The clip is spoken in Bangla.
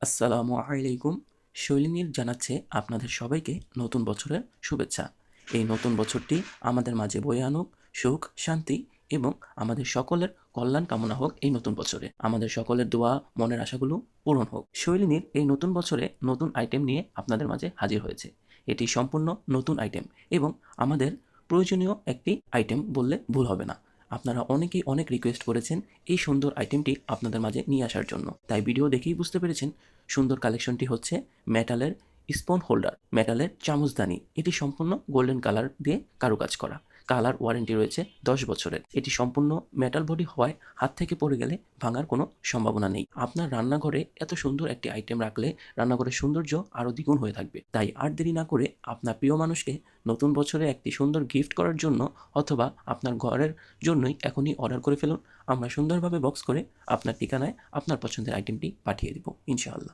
আসসালামু আলাইকুম। শৈলিনীর জানাচ্ছে আপনাদের সবাইকে নতুন বছরের শুভেচ্ছা। এই নতুন বছরটি আমাদের মাঝে বয়ে আনুক সুখ, শান্তি এবং আমাদের সকলের কল্যাণ কামনা হোক এই নতুন বছরে। আমাদের সকলের দোয়া, মনের আশাগুলো পূরণ হোক। শৈলিনীর এই নতুন বছরে নতুন আইটেম নিয়ে আপনাদের মাঝে হাজির হয়েছে। এটি সম্পূর্ণ নতুন আইটেম এবং আমাদের প্রয়োজনীয় একটি আইটেম বললে ভুল হবে না। আপনারা অনেকেই অনেক রিকোয়েস্ট করেছেন এই সুন্দর আইটেমটি আপনাদের মাঝে নিয়ে আসার জন্য। তাই ভিডিও দেখেই বুঝতে পেরেছেন সুন্দর কালেকশনটি হচ্ছে মেটালের স্পুন হোল্ডার, মেটালের চামচদানি। এটি সম্পূর্ণ গোল্ডেন কালার দিয়ে কারুকাজ করা। কালার ওয়ারেন্টি রয়েছে 10 বছরের। এটি সম্পূর্ণ মেটাল বডি হওয়ায় হাত থেকে পড়ে গেলে ভাঙার কোনো সম্ভাবনা নেই। আপনার রান্নাঘরে এত সুন্দর একটি আইটেম রাখলে রান্নাঘরের সৌন্দর্য আরও দ্বিগুণ হয়ে থাকবে। তাই আর দেরি না করে আপনার প্রিয় মানুষকে নতুন বছরে একটি সুন্দর গিফট করার জন্য অথবা আপনার ঘরের জন্যই এখনই অর্ডার করে ফেলুন। আমরা সুন্দরভাবে বক্স করে আপনার ঠিকানায় আপনার পছন্দের আইটেমটি পাঠিয়ে দেব ইনশাআল্লাহ।